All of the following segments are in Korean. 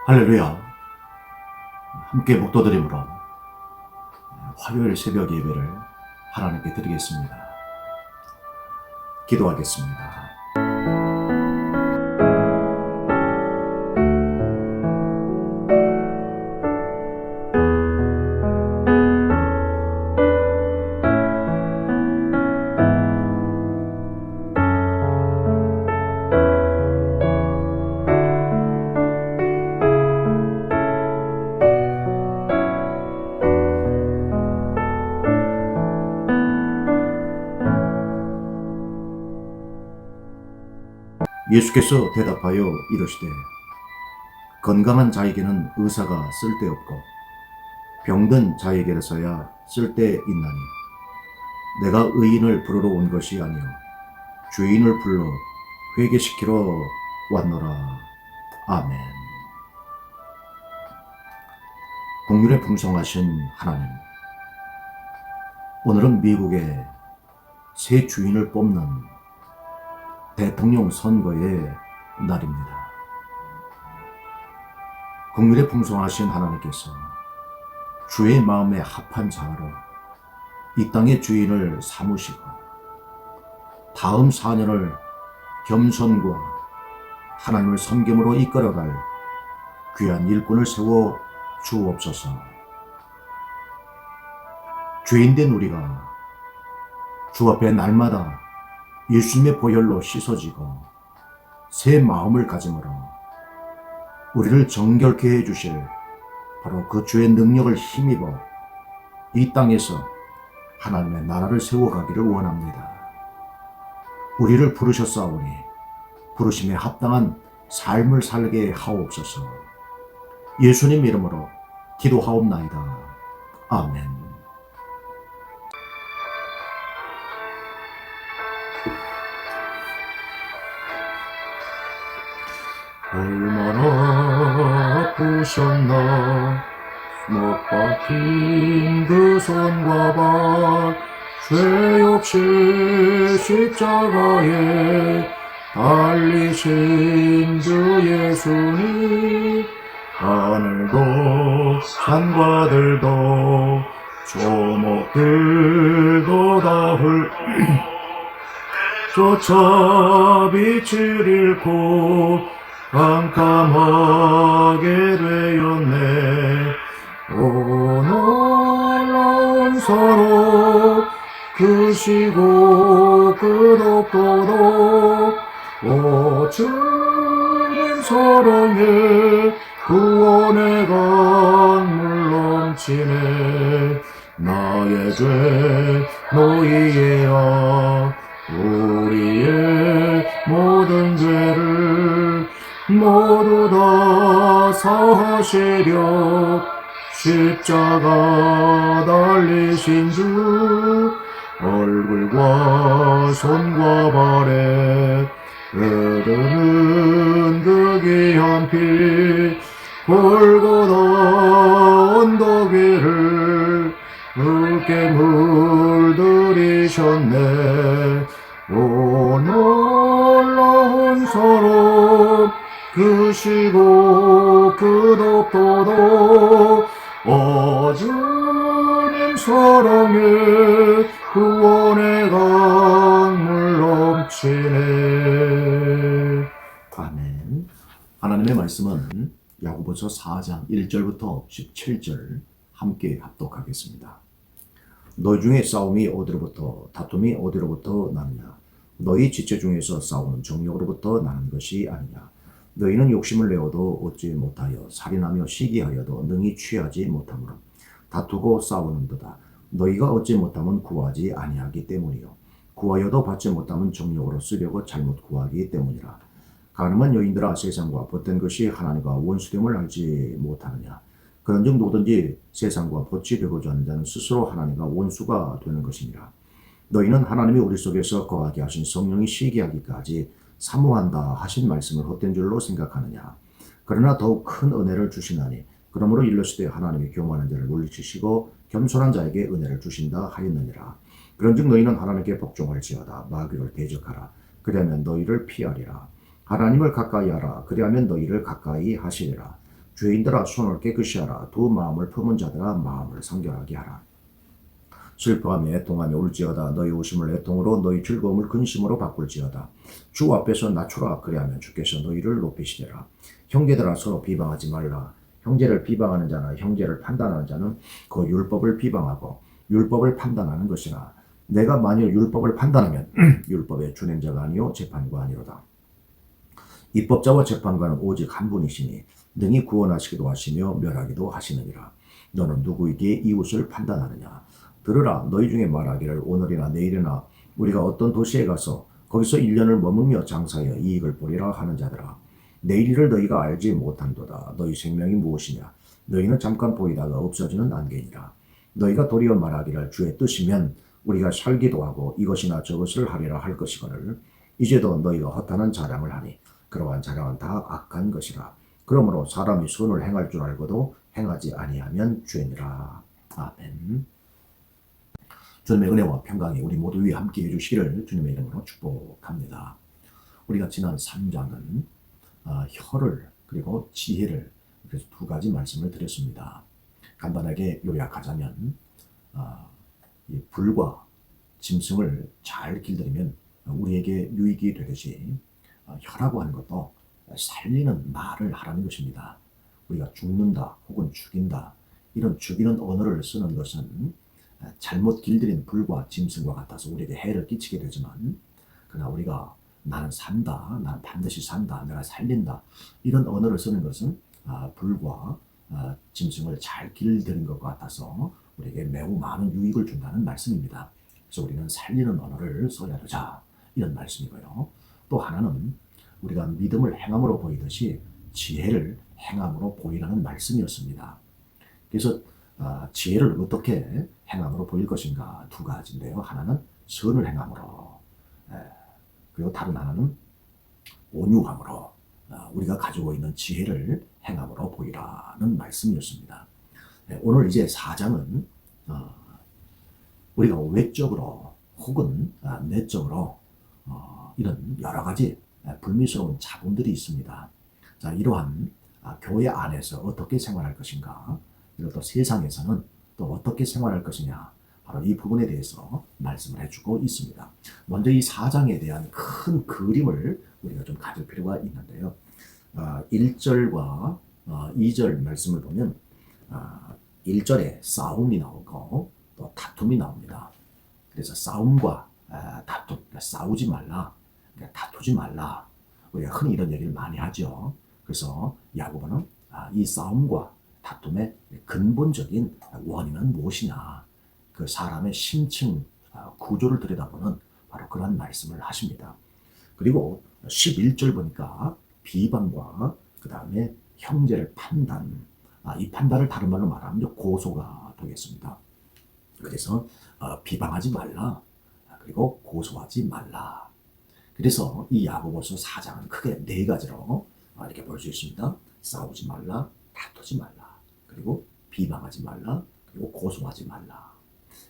할렐루야. 함께 목도드림으로 화요일 새벽 예배를 하나님께 드리겠습니다. 기도하겠습니다. 예수께서 대답하여 이르시되 건강한 자에게는 의사가 쓸데없고 병든 자에게서야 쓸데있나니 내가 의인을 부르러 온 것이 아니요 죄인을 불러 회개시키러 왔노라. 아멘. 긍휼에 풍성하신 하나님, 오늘은 미국의 새 주인을 뽑는 대통령 선거의 날입니다. 긍휼에 풍성하신 하나님께서 주의 마음에 합한 자로 이 땅의 주인을 삼으시고 다음 4년을 겸손과 하나님을 섬김으로 이끌어갈 귀한 일꾼을 세워 주옵소서. 죄인된 우리가 주 앞에 날마다 예수님의 보혈로 씻어지고 새 마음을 가짐으로 우리를 정결케 해주실 바로 그 주의 능력을 힘입어 이 땅에서 하나님의 나라를 세워가기를 원합니다. 우리를 부르셨사오니 부르심에 합당한 삶을 살게 하옵소서. 예수님 이름으로 기도하옵나이다. 아멘. 얼마나 아프셨나 못 박힌 그 손과 발 죄 없이 십자가에 달리신 주 예수님 하늘도 산과들도 조목들도 다 쫓아 빛을 잃고 깜깜하게 되었네. 오 놀라운 서로 크시고 끝없도록 오 주님 사랑에 구원의 강물 넘치네. 나의 죄 너희의 악 우리의 모든 죄를 모두 다 사하시려 십자가 달리신 주 얼굴과 손과 발에 흐르는 그 귀한 피 골고다 언덕 위를 붉게 물들이셨네. 오 놀라운 사랑 크시고 끝없도록 오 주님 사랑에 구원의 강물 넘치네. 아멘. 하나님의 말씀은 야고보서 4장 1절부터 17절 함께 합독하겠습니다. 너희 중에 싸움이 어디로부터 다툼이 어디로부터 나느냐? 너희 지체 중에서 싸우는 정욕으로부터 나는 것이 아니냐? 너희는 욕심을 내어도 얻지 못하여 살인하며 시기하여도 능히 취하지 못하므로 다투고 싸우는도다. 너희가 얻지 못하면 구하지 아니하기 때문이요 구하여도 받지 못하면 정욕으로 쓰려고 잘못 구하기 때문이라. 가늠한 여인들아 세상과 벗된 것이 하나님과 원수됨을 알지 못하느냐? 그런즉 누구든지 세상과 벗이 되고자 하는 자는 스스로 하나님과 원수가 되는 것이니라. 너희는 하나님이 우리 속에서 거하게 하신 성령이 시기하기까지 사모한다 하신 말씀을 헛된 줄로 생각하느냐? 그러나 더욱 큰 은혜를 주시나니 그러므로 일러시되 하나님이 교만한 자를 물리치시고 겸손한 자에게 은혜를 주신다 하였느니라. 그런즉 너희는 하나님께 복종할지어다. 마귀를 대적하라. 그리하면 너희를 피하리라. 하나님을 가까이 하라. 그리하면 너희를 가까이 하시리라. 죄인들아 손을 깨끗이 하라. 두 마음을 품은 자들아 마음을 상결하게 하라. 슬퍼하며 애통하며 울지어다. 너희 웃음을 애통으로 너희 즐거움을 근심으로 바꿀지어다. 주 앞에서 낮추라. 그리하면 주께서 너희를 높이시리라. 형제들아 서로 비방하지 말라. 형제를 비방하는 자나 형제를 판단하는 자는 그 율법을 비방하고 율법을 판단하는 것이라. 내가 만일 율법을 판단하면 율법의 준행자가 아니요 재판과 아니로다. 입법자와 재판관은 오직 한 분이시니 능히 구원하시기도 하시며 멸하기도 하시느니라. 너는 누구에게 이웃을 판단하느냐? 들으라. 너희 중에 말하기를 오늘이나 내일이나 우리가 어떤 도시에 가서 거기서 1년을 머물며 장사하여 이익을 보리라 하는 자들아. 내일 일을 너희가 알지 못한도다. 너희 생명이 무엇이냐? 너희는 잠깐 보이다가 없어지는 안개니라. 너희가 도리어 말하기를 주의 뜻이면 우리가 살기도 하고 이것이나 저것을 하리라 할 것이거늘 이제도 너희가 허탄한 자랑을 하니 그러한 자랑은 다 악한 것이라. 그러므로 사람이 선을 행할 줄 알고도 행하지 아니하면 죄니라. 아멘. 주님의 은혜와 평강이 우리 모두 위에 함께해 주시기를 주님의 이름으로 축복합니다. 우리가 지난 3장은 혀를 그리고 지혜를 그래서 두 가지 말씀을 드렸습니다. 간단하게 요약하자면 이 불과 짐승을 잘 길들이면 우리에게 유익이 되듯이 혀라고 하는 것도 살리는 말을 하라는 것입니다. 우리가 죽는다 혹은 죽인다 이런 죽이는 언어를 쓰는 것은 잘못 길들인 불과 짐승과 같아서 우리에게 해를 끼치게 되지만 그러나 우리가 나는 산다, 나는 반드시 산다, 내가 살린다 이런 언어를 쓰는 것은 불과 짐승을 잘 길들인 것과 같아서 우리에게 매우 많은 유익을 준다는 말씀입니다. 그래서 우리는 살리는 언어를 써야 되자 이런 말씀이고요. 또 하나는 우리가 믿음을 행함으로 보이듯이 지혜를 행함으로 보이라는 말씀이었습니다. 그래서 지혜를 어떻게 행함으로 보일 것인가 두 가지인데요. 하나는 선을 행함으로 그리고 다른 하나는 온유함으로 우리가 가지고 있는 지혜를 행함으로 보이라는 말씀이었습니다. 오늘 이제 4장은 우리가 외적으로 혹은 내적으로 이런 여러 가지 불미스러운 자본들이 있습니다. 자, 이러한 교회 안에서 어떻게 생활할 것인가 그리고 또 세상에서는 또 어떻게 생활할 것이냐 바로 이 부분에 대해서 말씀을 해주고 있습니다. 먼저 이 4장에 대한 큰 그림을 우리가 좀 가질 필요가 있는데요. 1절과 2절 말씀을 보면 1절에 싸움이 나오고 또 다툼이 나옵니다. 그래서 싸움과 다툼, 그러니까 싸우지 말라, 그러니까 다투지 말라. 우리가 흔히 이런 얘기를 많이 하죠. 그래서 야고보는 이 싸움과 다툼의 근본적인 원인은 무엇이냐, 그 사람의 심층 구조를 들여다보는 바로 그런 말씀을 하십니다. 그리고 11절 보니까 비방과 그 다음에 형제를 판단, 이 판단을 다른 말로 말하면 고소가 되겠습니다. 그래서 비방하지 말라, 그리고 고소하지 말라. 그래서 이 야고보서 4장은 크게 네 가지로 이렇게 볼 수 있습니다. 싸우지 말라, 다투지 말라, 그리고 비방하지 말라, 그리고 고소하지 말라.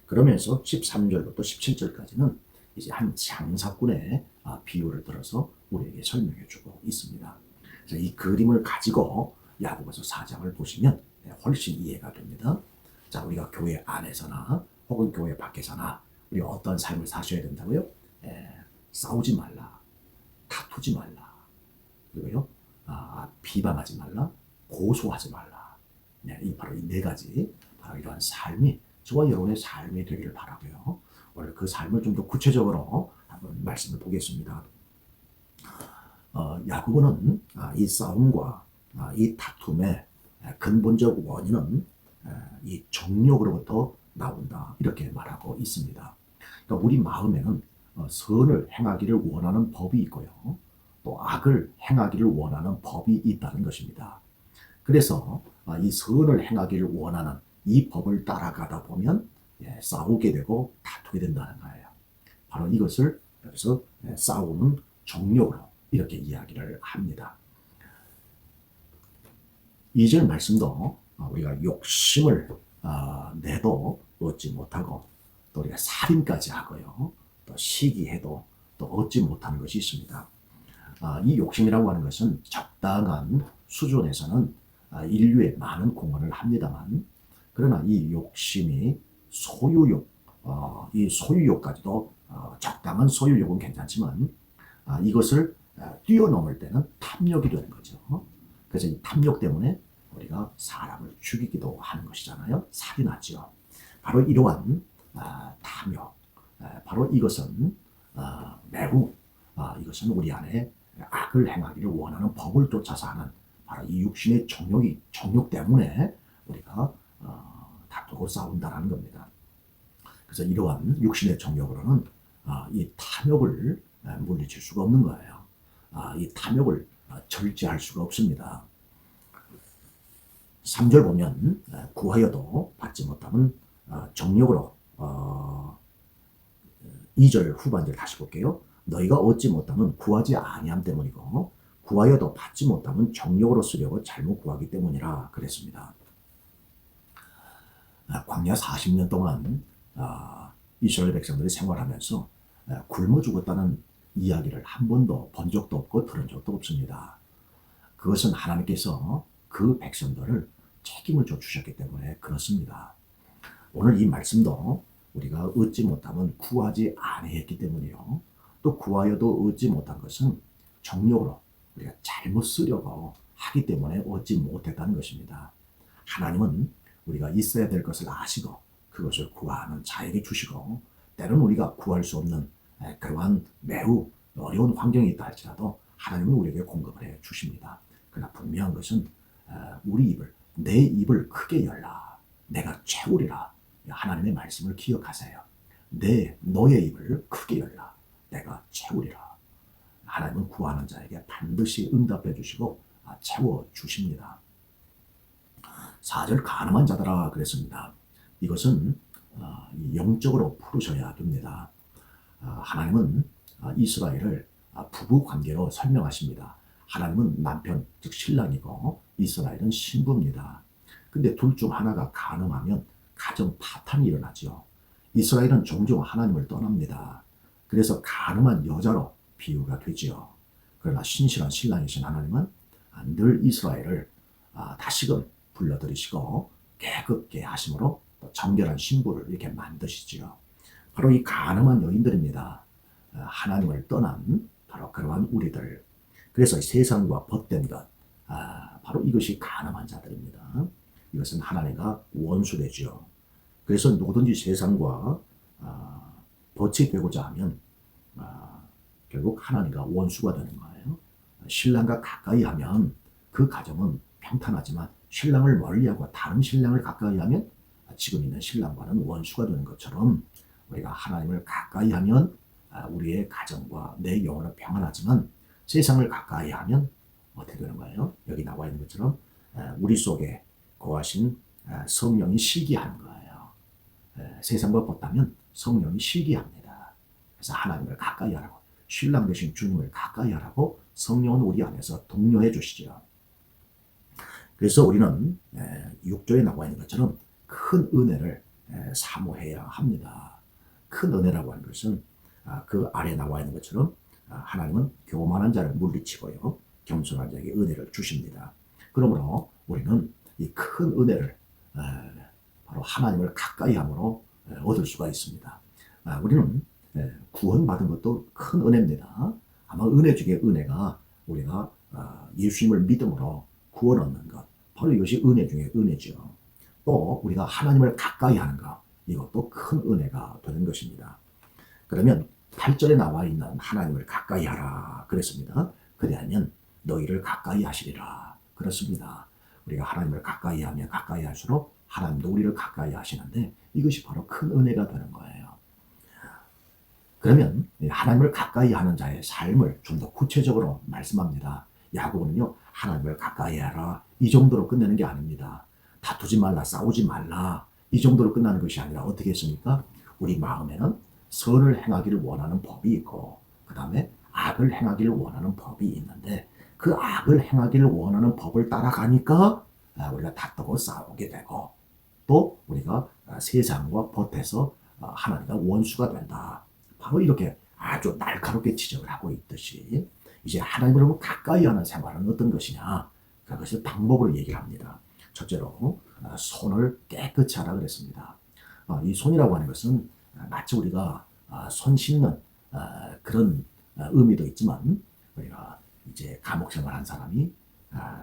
그러면서 13절부터 17절까지는 이제 한 장사꾼의 비유를 들어서 우리에게 설명해주고 있습니다. 그래서 이 그림을 가지고 야고보서 4장을 보시면 훨씬 이해가 됩니다. 자, 우리가 교회 안에서나 혹은 교회 밖에서나 우리가 어떤 삶을 사셔야 된다고요? 싸우지 말라, 다투지 말라, 그리고요 비방하지 말라, 고소하지 말라. 이 바로 이 네 가지 바로 이러한 삶이 저와 여러분의 삶이 되기를 바라고요. 오늘 그 삶을 좀 더 구체적으로 한번 말씀을 보겠습니다. 야고보는 이 싸움과 이 다툼의 근본적 원인은 이 정욕으로부터 나온다 이렇게 말하고 있습니다. 그러니까 우리 마음에는 선을 행하기를 원하는 법이 있고요. 또 악을 행하기를 원하는 법이 있다는 것입니다. 그래서 이 선을 행하기를 원하는 이 법을 따라가다 보면 싸우게 되고 다투게 된다는 거예요. 바로 이것을 여기서 싸우는 정욕으로 이렇게 이야기를 합니다. 2절 말씀도 우리가 욕심을 내도 얻지 못하고 또 우리가 살인까지 하고요. 또 시기해도 또 얻지 못하는 것이 있습니다. 이 욕심이라고 하는 것은 적당한 수준에서는 인류에 많은 공헌을 합니다만, 그러나 이 욕심이 소유욕, 이 소유욕까지도 적당한 소유욕은 괜찮지만 이것을 뛰어넘을 때는 탐욕이 되는 거죠. 그래서 이 탐욕 때문에 우리가 사람을 죽이기도 하는 것이잖아요. 살인하죠. 바로 이러한 탐욕, 바로 이것은 매우 이것은 우리 안에 악을 행하기를 원하는 법을 쫓아서 하는 바로 이 육신의 정욕 때문에 우리가 다투고 싸운다는 겁니다. 그래서 이러한 육신의 정욕으로는 이 탐욕을 물리칠 수가 없는 거예요. 이 탐욕을 절제할 수가 없습니다. 3절 보면 구하여도 받지 못하면 정욕으로 2절 후반절 다시 볼게요. 너희가 얻지 못하면 구하지 아니함 때문이고 구하여도 받지 못하면 정욕으로 쓰려고 잘못 구하기 때문이라 그랬습니다. 광야 40년 동안 이스라엘 백성들이 생활하면서 굶어 죽었다는 이야기를 한 번도 본 적도 없고 들은 적도 없습니다. 그것은 하나님께서 그 백성들을 책임을 져 주셨기 때문에 그렇습니다. 오늘 이 말씀도 우리가 얻지 못하면 구하지 아니했기 때문이요. 또 구하여도 얻지 못한 것은 정욕으로 우리가 잘못 쓰려고 하기 때문에 얻지 못했다는 것입니다. 하나님은 우리가 있어야 될 것을 아시고 그것을 구하는 자에게 주시고 때로는 우리가 구할 수 없는 그러한 매우 어려운 환경이 있다 할지라도 하나님은 우리에게 공급을 해 주십니다. 그러나 분명한 것은 내 입을 크게 열라. 내가 채우리라. 하나님의 말씀을 기억하세요. 너의 입을 크게 열라. 내가 채우리라. 하나님은 구하는 자에게 반드시 응답해 주시고 채워 주십니다. 4절 가늠한 자들아 그랬습니다. 이것은 영적으로 풀으셔야 됩니다. 하나님은 이스라엘을 부부 관계로 설명하십니다. 하나님은 남편 즉 신랑이고 이스라엘은 신부입니다. 근데 둘 중 하나가 가늠하면 가정 파탄이 일어나죠. 이스라엘은 종종 하나님을 떠납니다. 그래서 가늠한 여자로 비유가 되지요. 그러나 신실한 신랑이신 하나님은 늘 이스라엘을 다시금 불러들이시고 깨끗게 하심으로 정결한 신부를 이렇게 만드시지요. 바로 이 가늠한 여인들입니다. 하나님을 떠난 바로 그러한 우리들. 그래서 세상과 벗된 것, 바로 이것이 가늠한 자들입니다. 이것은 하나님과 원수되죠. 그래서 누구든지 세상과 벗이 되고자 하면 결국 하나님과 원수가 되는 거예요. 신랑과 가까이 하면 그 가정은 평탄하지만 신랑을 멀리하고 다른 신랑을 가까이 하면 지금 있는 신랑과는 원수가 되는 것처럼 우리가 하나님을 가까이 하면 우리의 가정과 내 영혼은 평안하지만 세상을 가까이 하면 어떻게 되는 거예요? 여기 나와 있는 것처럼 우리 속에 거하신 성령이 시기하는 거예요. 세상과 벗다면 성령이 시기합니다. 그래서 하나님을 가까이 하라고 신랑 되신 주님을 가까이 하라고 성령은 우리 안에서 독려해 주시죠. 그래서 우리는 6절에 나와 있는 것처럼 큰 은혜를 사모해야 합니다. 큰 은혜라고 하는 것은 그 아래 나와 있는 것처럼 하나님은 교만한 자를 물리치고요. 겸손한 자에게 은혜를 주십니다. 그러므로 우리는 이 큰 은혜를 바로 하나님을 가까이 함으로 얻을 수가 있습니다. 우리는 구원받은 것도 큰 은혜입니다. 아마 은혜 중에 은혜가 우리가 예수님을 믿음으로 구원 얻는 것, 바로 이것이 은혜 중에 은혜죠. 또 우리가 하나님을 가까이 하는 것, 이것도 큰 은혜가 되는 것입니다. 그러면 8절에 나와 있는 하나님을 가까이 하라 그랬습니다. 그리하면 너희를 가까이 하시리라 그렇습니다. 우리가 하나님을 가까이 하면 가까이 할수록 하나님도 우리를 가까이 하시는데 이것이 바로 큰 은혜가 되는 거예요. 그러면 하나님을 가까이 하는 자의 삶을 좀 더 구체적으로 말씀합니다. 야고보는요, 하나님을 가까이 하라 이 정도로 끝내는 게 아닙니다. 다투지 말라, 싸우지 말라 이 정도로 끝나는 것이 아니라 어떻게 했습니까? 우리 마음에는 선을 행하기를 원하는 법이 있고 그 다음에 악을 행하기를 원하는 법이 있는데 그 악을 행하기를 원하는 법을 따라가니까 우리가 다투고 싸우게 되고 또 우리가 세상과 벗에서 하나님과 원수가 된다. 바로 이렇게 아주 날카롭게 지적을 하고 있듯이 이제 하나님을 가까이 하는 생활은 어떤 것이냐? 그것을 방법으로 얘기를 합니다. 첫째로 손을 깨끗이 하라 그랬습니다. 이 손이라고 하는 것은 마치 우리가 손 씻는 그런 의미도 있지만, 우리가 이제 감옥 생활한 사람이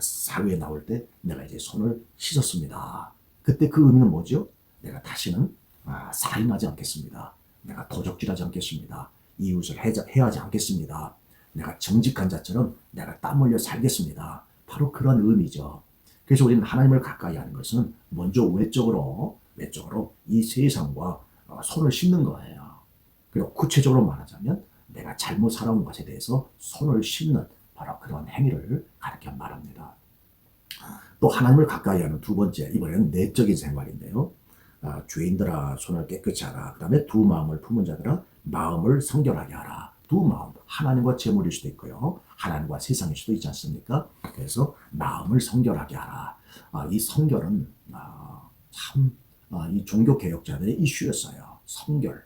사회에 나올 때 내가 이제 손을 씻었습니다. 그때 그 의미는 뭐죠? 내가 다시는 살인하지 않겠습니다. 내가 도적질하지 않겠습니다. 이웃을 해하지 않겠습니다. 내가 정직한 자처럼 내가 땀 흘려 살겠습니다. 바로 그런 의미죠. 그래서 우리는 하나님을 가까이 하는 것은 먼저 외적으로 이 세상과 손을 씻는 거예요. 그리고 구체적으로 말하자면 내가 잘못 살아온 것에 대해서 손을 씻는 바로 그런 행위를 가르쳐 말합니다. 또 하나님을 가까이 하는 두 번째, 이번에는 내적인 생활인데요. 죄인들아 손을 깨끗이 하라. 그 다음에 두 마음을 품은 자들아 마음을 성결하게 하라. 두 마음, 하나님과 재물일 수도 있고요. 하나님과 세상일 수도 있지 않습니까? 그래서 마음을 성결하게 하라. 이 성결은 참 이 종교개혁자들의 이슈였어요. 성결.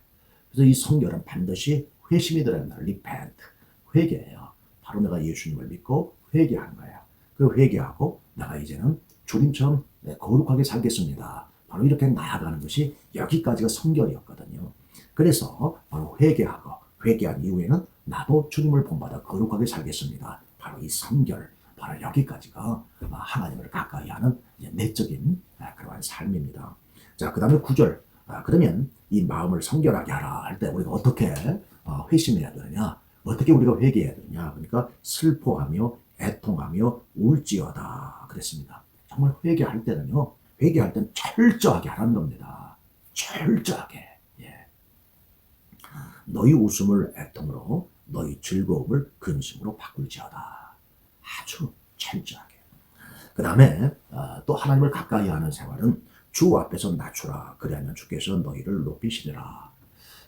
그래서 이 성결은 반드시 회심이 들어간다. repent. 회개예요. 바로 내가 예수님을 믿고 회개하는 거예요. 그 회개하고 내가 이제는 주님처럼 거룩하게 살겠습니다. 바로 이렇게 나아가는 것이 여기까지가 성결이었거든요. 그래서 바로 회개한 이후에는 나도 주님을 본받아 거룩하게 살겠습니다. 바로 이 성결, 바로 여기까지가 하나님을 가까이 하는 내적인 그러한 삶입니다. 자, 그 다음에 9절. 그러면 이 마음을 성결하게 하라 할 때 우리가 어떻게 회심해야 되느냐? 어떻게 우리가 회개해야 되느냐? 그러니까 슬퍼하며 애통하며 울지어다 그랬습니다. 정말 회개할 때는 철저하게 하라는 겁니다. 철저하게. 예. 너희 웃음을 애통으로 너희 즐거움을 근심으로 바꿀지어다. 아주 철저하게. 그 다음에 또 하나님을 가까이 하는 생활은 주 앞에서 낮추라. 그리하면 주께서 너희를 높이시리라.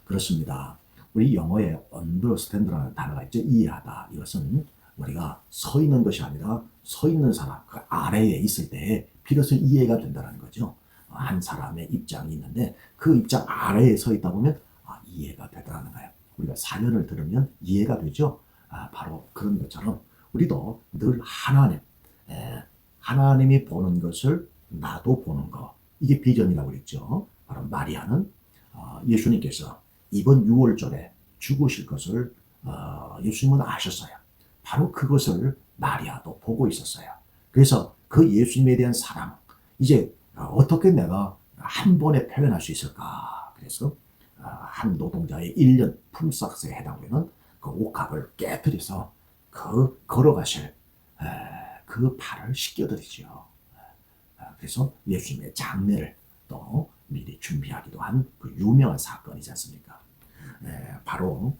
그렇습니다. 우리 영어에 understand라는 단어가 있죠. 이해하다. 이것은 우리가 서 있는 것이 아니라 서 있는 사람, 그 아래에 있을 때 비로소 이해가 된다는 거죠. 한 사람의 입장이 있는데 그 입장 아래에 서 있다 보면 이해가 되더라는 거예요. 우리가 사연을 들으면 이해가 되죠. 바로 그런 것처럼 우리도 늘 하나님이 보는 것을 나도 보는 거. 이게 비전이라고 그랬죠. 바로 마리아는 예수님께서 이번 6월절에 죽으실 것을 예수님은 아셨어요. 바로 그것을 마리아도 보고 있었어요. 그래서 그 예수님에 대한 사랑, 이제 어떻게 내가 한 번에 표현할 수 있을까? 그래서 한 노동자의 1년 품삯에 해당되는 그 옥합을 깨뜨려서 그 걸어가실 그 발을 씻겨드리죠. 그래서 예수님의 장례를 또 미리 준비하기도 한 그 유명한 사건이지 않습니까? 바로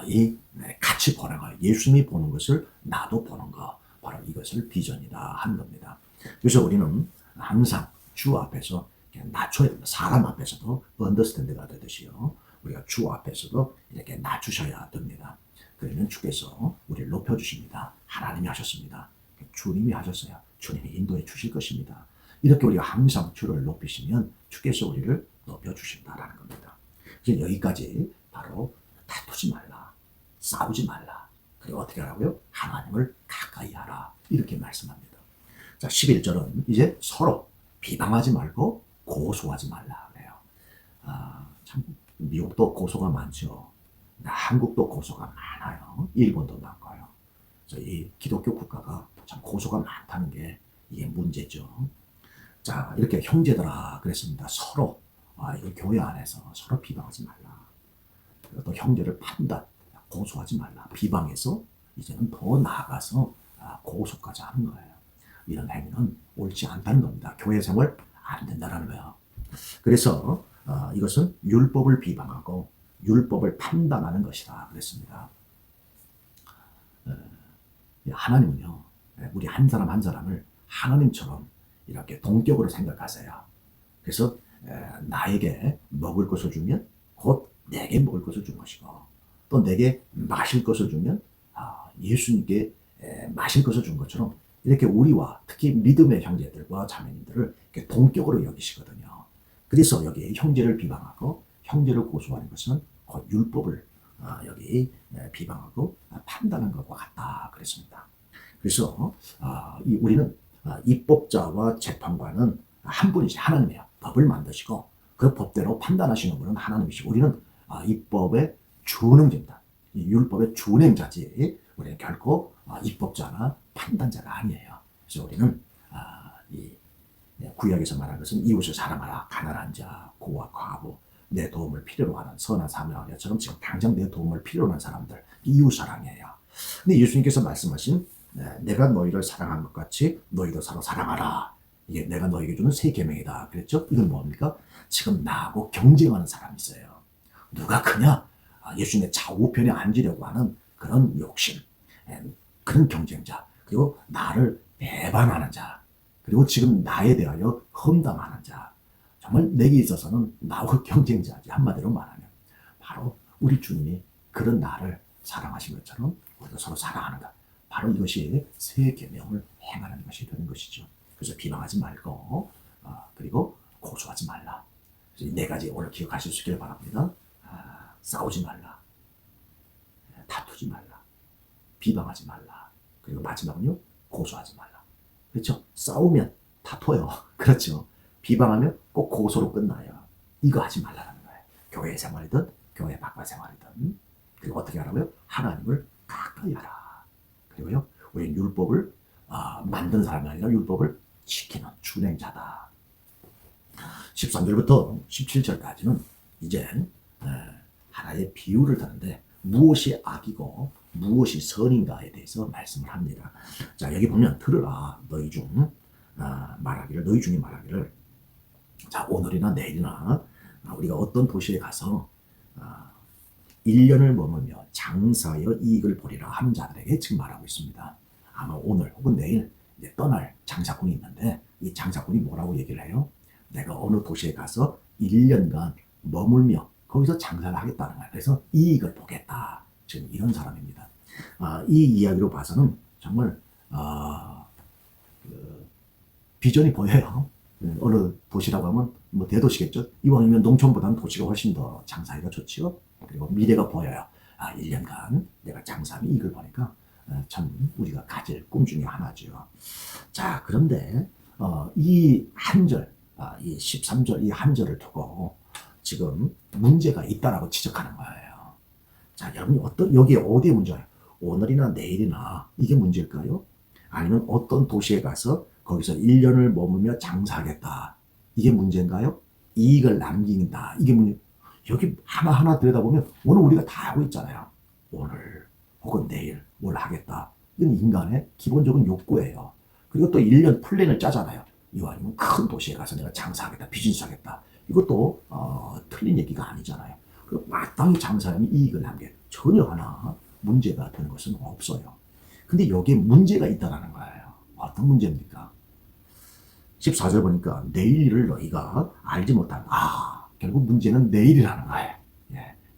이 같이 보는 거, 예수님이 보는 것을 나도 보는 거, 바로 이것을 비전이다 하는 겁니다. 그래서 우리는 항상 주 앞에서 낮춰야 됩니다. 사람 앞에서도 언더스탠드가 되듯이요. 우리가 주 앞에서도 이렇게 낮추셔야 됩니다. 그러면 주께서 우리를 높여주십니다. 하나님이 하셨습니다. 주님이 하셨어요. 주님이 인도해 주실 것입니다. 이렇게 우리가 항상 주를 높이시면 주께서 우리를 높여주신다라는 겁니다. 그래서 여기까지 바로 다투지 말라, 싸우지 말라. 그리고 어떻게 하라고요? 하나님을 가까이 하라. 이렇게 말씀합니다. 자, 11절은 이제 서로 비방하지 말고 고소하지 말라 그래요. 참 미국도 고소가 많죠. 한국도 고소가 많아요. 일본도 많고요. 그래서 이 기독교 국가가 참 고소가 많다는 게 이게 문제죠. 자, 이렇게 형제들아 그랬습니다. 서로 이거 교회 안에서 서로 비방하지 말라. 그리고 또 형제를 고소하지 말라. 비방해서 이제는 더 나아가서 고소까지 하는 거예요. 이런 행위는 옳지 않다는 겁니다. 교회 생활 안 된다는 거예요. 그래서 이것은 율법을 비방하고 율법을 판단하는 것이다 그랬습니다. 하나님은요, 우리 한 사람 한 사람을 하나님처럼 이렇게 동격으로 생각하세요. 그래서 나에게 먹을 것을 주면 곧 내게 먹을 것을 준 것이고, 또 내게 마실 것을 주면 예수님께 마실 것을 준 것처럼 이렇게 우리와 특히 믿음의 형제들과 자매님들을 이렇게 동격으로 여기시거든요. 그래서 여기 형제를 비방하고 형제를 고소하는 것은 곧 율법을 여기 비방하고 판단한 것과 같다 그랬습니다. 그래서 우리는 입법자와 재판관은 한 분이지 하나님이에요. 법을 만드시고 그 법대로 판단하시는 분은 하나님이시고 우리는 입법의 준행자입니다. 이 율법의 준행자지 우리는 결코 입법자나 판단자가 아니에요. 그래서 우리는 이 구약에서 말하는 것은 이웃을 사랑하라. 가난한 자, 고아, 과부, 내 도움을 필요로 하는 선한 사명자처럼 지금 당장 내 도움을 필요로 하는 사람들, 이웃 사랑이에요. 근데 예수님께서 말씀하신 내가 너희를 사랑한 것 같이 너희도 서로 사랑하라. 이게 내가 너에게 주는 새 계명이다. 그랬죠? 이건 뭡니까? 지금 나하고 경쟁하는 사람이 있어요. 누가 크냐? 예수님의 좌우편에 앉으려고 하는 그런 욕심, 그런 경쟁자, 그리고 나를 배반하는 자, 그리고 지금 나에 대하여 험담하는 자, 정말 내게 있어서는 나와 경쟁자지. 한마디로 말하면 바로 우리 주님이 그런 나를 사랑하신 것처럼 우리도 서로 사랑하는가. 바로 이것이 새 계명을 행하는 것이 되는 것이죠. 그래서 비방하지 말고 그리고 고소하지 말라. 그래서 네 가지 오늘 기억하실 수 있기를 바랍니다. 싸우지 말라. 다투지 말라. 비방하지 말라. 그리고 마지막은요. 고소하지 말라. 그렇죠? 싸우면 다퉈요. 그렇죠? 비방하면 꼭 고소로 끝나요. 이거 하지 말라는 거예요. 교회 생활이든 교회 바깥 생활이든. 그리고 어떻게 하라고요? 하나님을 가까이 하라. 그리고요. 우리는 율법을 만든 사람이 아니라 율법을 지키는 준행자다. 13절부터 17절까지는 이제 하나의 비유를 드는데 무엇이 악이고 무엇이 선인가에 대해서 말씀을 합니다. 자, 여기 보면 들으라. 너희 중에 말하기를 자, 오늘이나 내일이나 우리가 어떤 도시에 가서 1년을 머물며 장사하여 이익을 보리라 하는 자들에게 지금 말하고 있습니다. 아마 오늘 혹은 내일 이제 떠날 장사꾼이 있는데 이 장사꾼이 뭐라고 얘기를 해요? 내가 어느 도시에 가서 1년간 머물며 거기서 장사를 하겠다는 거예요. 그래서 이익을 보겠다. 지금 이런 사람입니다. 이 이야기로 봐서는 정말 비전이 보여요. 어느 도시라고 하면 뭐 대도시겠죠. 이왕이면 농촌보다는 도시가 훨씬 더 장사하기가 좋지요. 그리고 미래가 보여요. 1년간 내가 장사하면 이익을 보니까 참 우리가 가질 꿈 중에 하나죠. 자, 그런데 이 한 절, 이 13절 이 한 절을 두고 지금 문제가 있다라고 지적하는 거예요. 자, 여러분이 여기에 어디에 문제예요? 오늘이나 내일이나 이게 문제일까요? 아니면 어떤 도시에 가서 거기서 1년을 머물며 장사하겠다. 이게 문제인가요? 이익을 남긴다. 이게 문제. 여기 하나하나 들여다보면 오늘 우리가 다 하고 있잖아요. 오늘 혹은 내일 뭘 하겠다. 이건 인간의 기본적인 욕구예요. 그리고 또 1년 플랜을 짜잖아요. 이왕이면 큰 도시에 가서 내가 장사하겠다. 비즈니스 하겠다. 이것도 틀린 얘기가 아니잖아요. 그리고 마땅히 장사하면 이익을 남게 전혀 하나 문제가 되는 것은 없어요. 근데 여기에 문제가 있다는 거예요. 어떤 문제입니까? 14절 보니까 내일 일을 너희가 알지 못한 결국 문제는 내일이라는 거예요.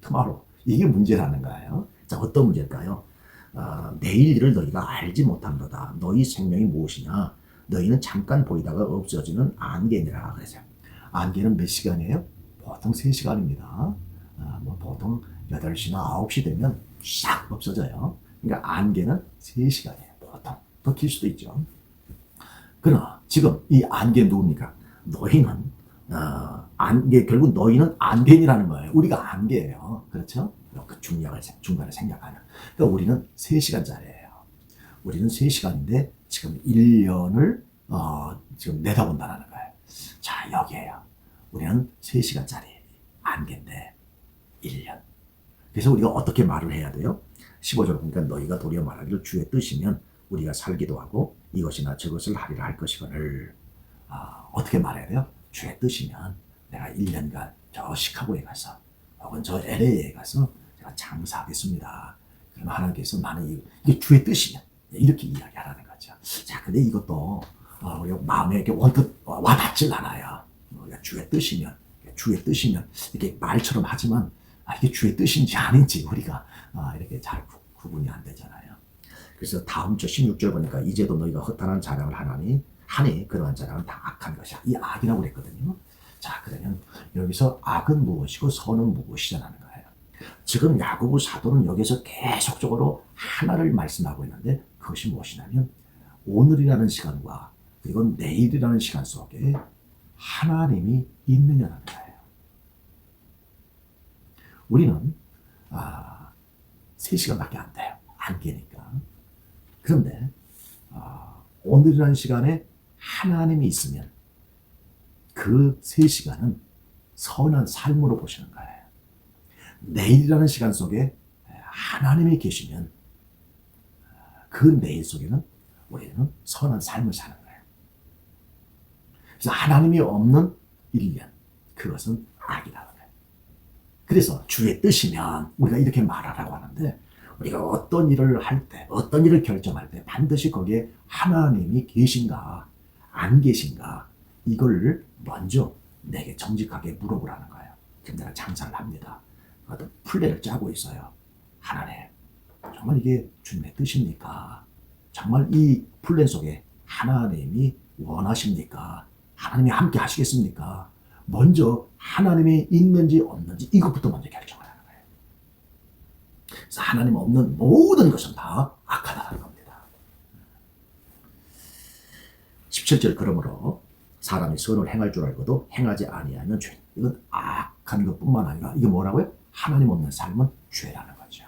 tomorrow. 이게 문제라는 거예요. 자, 어떤 문제일까요? 내일 일을 너희가 알지 못한도다. 너희 생명이 무엇이냐? 너희는 잠깐 보이다가 없어지는 안개니라 그랬어요. 안개는 몇 시간이에요? 보통 3시간입니다. 보통 8시나 9시 되면 싹 없어져요. 그러니까 안개는 3시간이에요. 보통. 더 길 수도 있죠. 그러나 지금 이 안개 누굽니까? 너희는 안개, 결국 너희는 안개인이라는 거예요. 우리가 안개예요. 그렇죠? 그 중간에 생각하는. 그러니까 우리는 3시간짜리예요. 우리는 3시간인데 지금 1년을 지금 내다본다는 거예요. 자, 여기에요. 우리는 3시간짜리 안개인데 1년. 그래서 우리가 어떻게 말을 해야 돼요? 15절 보니까 너희가 도리어 말하기를 주의 뜻이면 우리가 살기도 하고 이것이나 저것을 하리라 할 것이거늘. 어떻게 말해야 돼요? 주의 뜻이면 내가 1년간 저 시카고에 가서 혹은 저 LA에 가서 제가 장사하겠습니다. 그러면 하나님께서 나는 이게 주의 뜻이면 이렇게 이야기하라는 거죠. 자, 근데 이것도 우리가 마음에 이렇게 원뜻 와닿질 않아요. 주의 뜻이면 이렇게 말처럼 하지만 이게 주의 뜻인지 아닌지 우리가 이렇게 잘 구분이 안 되잖아요. 그래서 다음 주 16절 보니까 이제도 너희가 허탄한 자랑을 하니 그러한 자랑은 다 악한 것이야. 이 악이라고 그랬거든요. 자, 그러면 여기서 악은 무엇이고 선은 무엇이냐는 거예요. 지금 야고보 사도는 여기서 계속적으로 하나를 말씀하고 있는데 그것이 무엇이냐면 오늘이라는 시간과 그리고 내일이라는 시간 속에 하나님이 있느냐는 거예요. 우리는 3시간밖에 안 돼요. 안 깨니까. 그런데 오늘이라는 시간에 하나님이 있으면 그 3시간은 선한 삶으로 보시는 거예요. 내일이라는 시간 속에 하나님이 계시면 그 내일 속에는 우리는 선한 삶을 사는 거예요. 그래서 하나님이 없는 1년, 그것은 악이라는 거예요. 그래서 주의 뜻이면 우리가 이렇게 말하라고 하는데, 우리가 어떤 일을 할 때, 어떤 일을 결정할 때 반드시 거기에 하나님이 계신가 안 계신가 이걸 먼저 내게 정직하게 물어보라는 거예요. 그럼 내가 장사를 합니다. 어떤 플랜을 짜고 있어요. 하나님, 정말 이게 주님의 뜻입니까? 정말 이 플랜 속에 하나님이 원하십니까? 하나님이 함께 하시겠습니까? 먼저 하나님이 있는지 없는지 이것부터 먼저 결정하라는 거예요. 그래서 하나님 없는 모든 것은 다 악하다는 겁니다. 17절 그러므로 사람이 선을 행할 줄 알고도 행하지 아니하면 죄. 이건 악한 것뿐만 아니라 이게 뭐라고요? 하나님 없는 삶은 죄라는 거죠.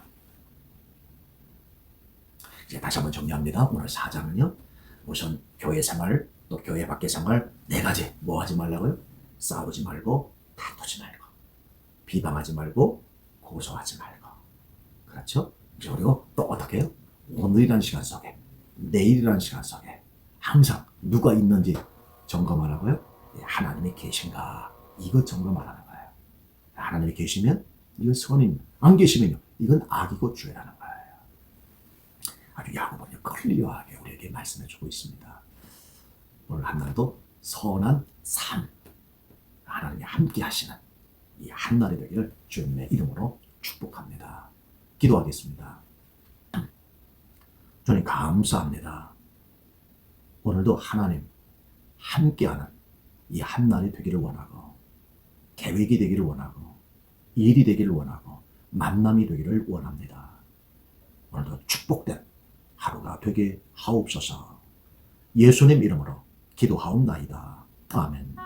이제 다시 한번 정리합니다. 오늘 4장은요. 우선 교회 생활, 또 교회 밖의 생활 4가지. 뭐 하지 말라고요? 싸우지 말고, 다투지 말고, 비방하지 말고, 고소하지 말고. 그렇죠? 그리고 또 어떻게 해요? 오늘이라는 시간 속에, 내일이라는 시간 속에 항상 누가 있는지 점검하라고요? 하나님이 계신가? 이거 점검하라는 거예요. 하나님이 계시면 이건 선입니다. 안 계시면요, 이건 악이고 죄라는 거예요. 아주 야고보는 클리어하게 우리에게 말씀해주고 있습니다. 오늘 한날도 선한 삶, 하나님이 함께 하시는 이 한날이 되기를 주님의 이름으로 축복합니다. 기도하겠습니다. 주님 감사합니다. 오늘도 하나님 함께하는 이 한날이 되기를 원하고, 계획이 되기를 원하고, 일이 되기를 원하고, 만남이 되기를 원합니다. 오늘도 축복된 하루가 되게 하옵소서. 예수님 이름으로 기도하옵나이다. 아멘.